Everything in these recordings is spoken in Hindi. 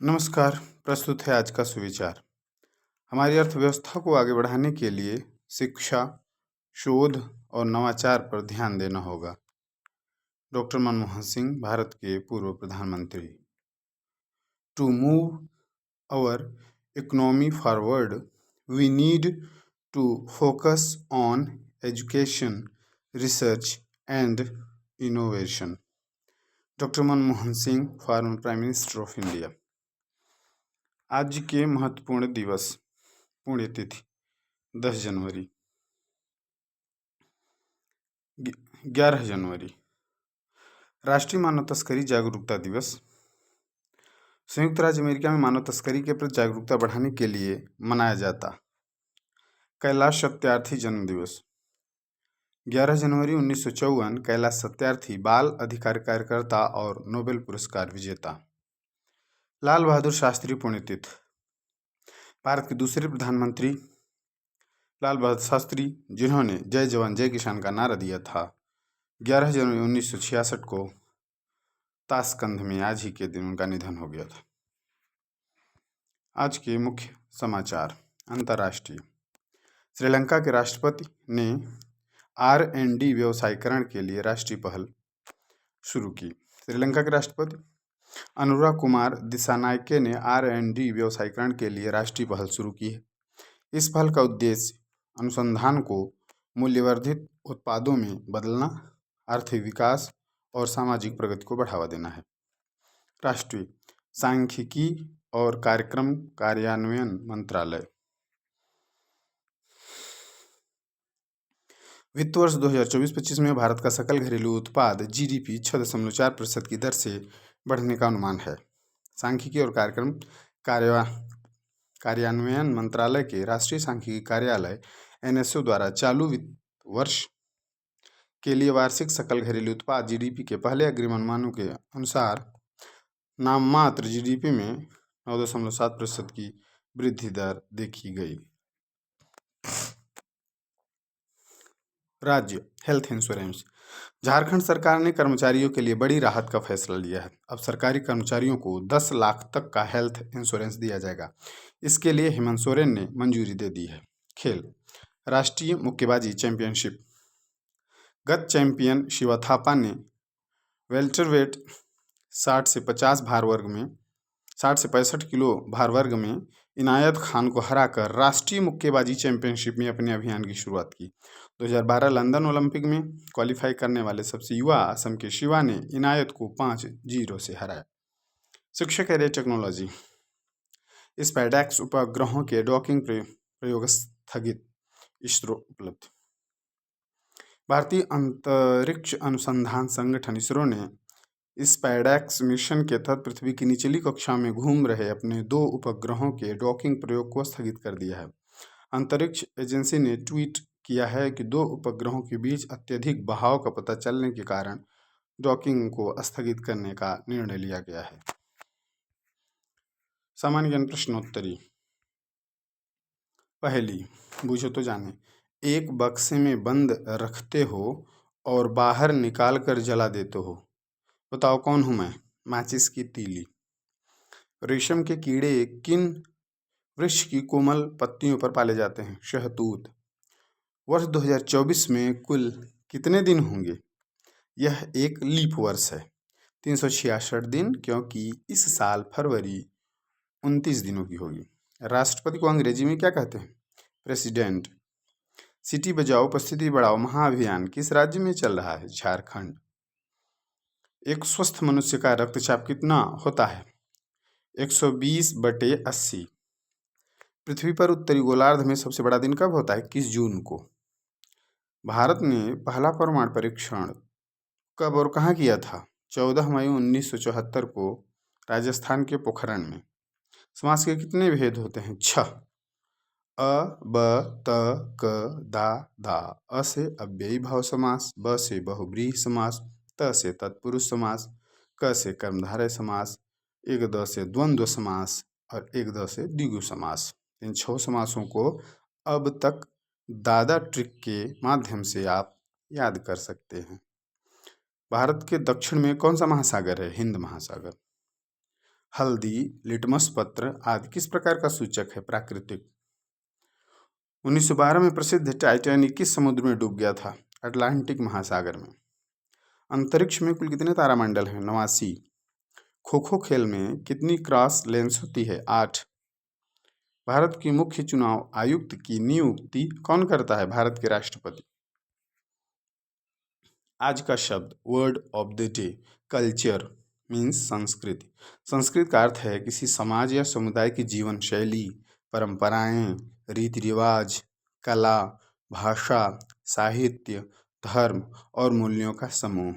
नमस्कार। प्रस्तुत है आज का सुविचार। हमारी अर्थव्यवस्था को आगे बढ़ाने के लिए शिक्षा, शोध और नवाचार पर ध्यान देना होगा। डॉक्टर मनमोहन सिंह, भारत के पूर्व प्रधानमंत्री। To move our economy forward, we need to focus on education, research and innovation. Doctor Manmohan Singh, former prime minister of India. आज के महत्वपूर्ण दिवस, पुण्यतिथि 10 जनवरी, 11 जनवरी, राष्ट्रीय मानव तस्करी जागरूकता दिवस। संयुक्त राज्य अमेरिका में मानव तस्करी के प्रति जागरूकता बढ़ाने के लिए मनाया जाता कैलाश सत्यार्थी जन्म दिवस। 11 जनवरी 1954, कैलाश सत्यार्थी बाल अधिकार कार्यकर्ता और नोबेल पुरस्कार विजेता। लाल बहादुर शास्त्री पुण्यतिथि, भारत के दूसरे प्रधानमंत्री लाल बहादुर शास्त्री, जिन्होंने जय जवान जय किसान का नारा दिया था, 11 जनवरी 1966 को ताशकंद में आज ही के दिन उनका निधन हो गया था। आज के मुख्य समाचार। अंतर्राष्ट्रीय। श्रीलंका के राष्ट्रपति ने R&D व्यवसायीकरण के लिए राष्ट्रीय पहल शुरू की। श्रीलंका के राष्ट्रपति अनुराग कुमार दिसानायके ने R&D व्यवसायीकरण के लिए राष्ट्रीय पहल शुरू की है। इस पहल का उद्देश्य अनुसंधान को मूल्यवर्धित उत्पादों में बदलना, आर्थिक विकास और सामाजिक प्रगति को बढ़ावा देना है। राष्ट्रीय सांख्यिकी और कार्यक्रम कार्यान्वयन मंत्रालय। वित्त वर्ष 2024-25 में भारत का सकल घरेलू उत्पाद GDP 6.4% की दर से बढ़ने का अनुमान है। सांख्यिकी और कार्यक्रम कार्यान्वयन मंत्रालय के राष्ट्रीय सांख्यिकी कार्यालय NSO द्वारा चालू वित्त वर्ष के लिए वार्षिक सकल घरेलू उत्पाद GDP के पहले अग्रिम अनुमानों के अनुसार नाममात्र GDP में 9.7% की वृद्धि दर देखी गई। राज्य हेल्थ इंश्योरेंस। झारखंड सरकार ने कर्मचारियों के लिए बड़ी राहत का फैसला लिया है। अब सरकारी कर्मचारियों को 10 लाख तक का हेल्थ इंश्योरेंस दिया जाएगा। इसके लिए हेमंत सोरेन ने मंजूरी दे दी है। खेल। राष्ट्रीय मुक्केबाजी चैंपियनशिप। गत चैंपियन शिवा थापा ने वेल्टरवेट 60 से 65 किलो भार वर्ग में इनायत खान को हराकर राष्ट्रीय मुक्केबाजी चैंपियनशिप में अपने अभियान की शुरुआत की। 2012 लंदन ओलंपिक में क्वालिफाई करने वाले सबसे युवा असम के शिवा ने इनायत को 5-0 से हराया। शिक्षा के टेक्नोलॉजी। स्पाइडैक्स उपग्रहों के डॉकिंग प्रयोग स्थगित, इसरो उपलब्ध। भारतीय अंतरिक्ष अनुसंधान संगठन इसरो ने स्पाइडैक्स मिशन के तहत पृथ्वी की निचली कक्षा में घूम रहे अपने 2 उपग्रहों के डॉकिंग प्रयोग को स्थगित कर दिया है। अंतरिक्ष एजेंसी ने ट्वीट किया है कि 2 उपग्रहों के बीच अत्यधिक बहाव का पता चलने के कारण डॉकिंग को स्थगित करने का निर्णय लिया गया है। सामान्य ज्ञान प्रश्नोत्तरी। पहली, बूझो तो जाने। एक बक्से में बंद रखते हो और बाहर निकाल कर जला देते हो, बताओ कौन हूं मैं? माचिस की तीली। रेशम के कीड़े किन वृक्ष की कोमल पत्तियों पर पाले जाते हैं? शहतूत। वर्ष 2024 में कुल कितने दिन होंगे? यह एक लीप वर्ष है, 366 दिन, क्योंकि इस साल फरवरी 29 दिनों की होगी। राष्ट्रपति को अंग्रेजी में क्या कहते हैं? प्रेसिडेंट। सिटी बचाओ उपस्थिति बढ़ाओ महाअभियान किस राज्य में चल रहा है? झारखंड। एक स्वस्थ मनुष्य का रक्तचाप कितना होता है? 120/80। पृथ्वी पर उत्तरी गोलार्ध में सबसे बड़ा दिन कब होता है? 21 जून को। भारत ने पहला परमाणु परीक्षण कब और कहाँ किया था? 14 मई 1974 को राजस्थान के पोखरण में। समास के कितने भेद होते हैं? 6। अ, ब, त, क, दा, धा। अ से अव्ययी भाव समास, ब से बहुब्रीहि समास, त से तत्पुरुष समास, क से कर्मधारय समास, एक द से द्वंद्व समास और एक द से द्विगु समास। इन 6 समासों को अब तक दादा ट्रिक के माध्यम से आप याद कर सकते हैं। भारत के दक्षिण में कौन सा महासागर है? हिंद महासागर। हल्दी, लिटमस पत्र आदि किस प्रकार का सूचक है? प्राकृतिक। 1912 में प्रसिद्ध टाइटैनिक किस समुद्र में डूब गया था? अटलांटिक महासागर में। अंतरिक्ष में कुल कितने तारामंडल हैं? 89। खो खो खेल में कितनी क्रॉस लेंस होती है? 8। भारत की मुख्य चुनाव आयुक्त की नियुक्ति कौन करता है? भारत के राष्ट्रपति। आज का शब्द word of the day, culture means संस्कृति। संस्कृति का अर्थ है किसी समाज या समुदाय की जीवन शैली, परंपराएं, रीति रिवाज, कला, भाषा, साहित्य, धर्म और मूल्यों का समूह।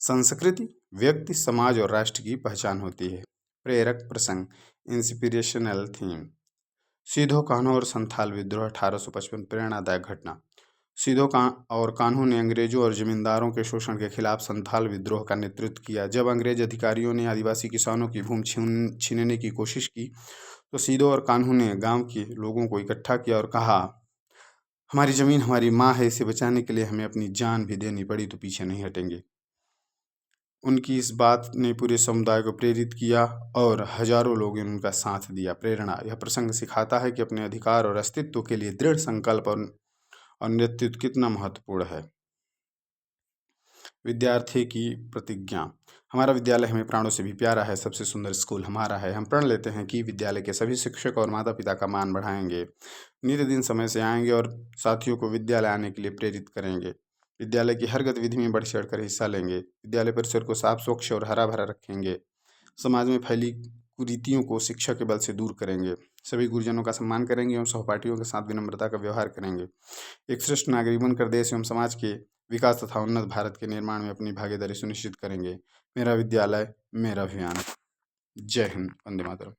संस्कृति व्यक्ति, समाज और राष्ट्र की पहचान होती है। प्रेरक प्रसंग, इंस्पिरेशनल थीम। सीधो कान्हू और संथाल विद्रोह 1855 प्रेरणादायक घटना। सीधो और कान्हू ने अंग्रेजों और जमींदारों के शोषण के खिलाफ संथाल विद्रोह का नेतृत्व किया। जब अंग्रेज अधिकारियों ने आदिवासी किसानों की भूमि छीनने की कोशिश की तो सीधो और कान्हू ने गांव के लोगों को इकट्ठा किया और कहा, हमारी जमीन हमारी माँ है, इसे बचाने के लिए हमें अपनी जान भी देनी पड़ी तो पीछे नहीं हटेंगे। उनकी इस बात ने पूरे समुदाय को प्रेरित किया और हजारों लोगों ने उनका साथ दिया। प्रेरणा, यह प्रसंग सिखाता है कि अपने अधिकार और अस्तित्व के लिए दृढ़ संकल्प और नेतृत्व कितना महत्वपूर्ण है। विद्यार्थी की प्रतिज्ञा। हमारा विद्यालय हमें प्राणों से भी प्यारा है, सबसे सुंदर स्कूल हमारा है। हम प्रण लेते हैं कि विद्यालय के सभी शिक्षक और माता पिता का मान बढ़ाएंगे, नित्य दिन समय से आएंगे और साथियों को विद्यालय आने के लिए प्रेरित करेंगे। विद्यालय की हर गतिविधि में बढ़ चढ़ कर हिस्सा लेंगे। विद्यालय परिसर को साफ, स्वच्छ और हरा भरा रखेंगे। समाज में फैली कुरीतियों को शिक्षा के बल से दूर करेंगे। सभी गुरुजनों का सम्मान करेंगे एवं सहपाठियों के साथ विनम्रता का व्यवहार करेंगे। एक श्रेष्ठ नागरिक बनकर देश एवं समाज के विकास तथा उन्नत भारत के निर्माण में अपनी भागीदारी सुनिश्चित करेंगे। मेरा विद्यालय मेरा अभियान। जय हिंद, वंदे मातरम।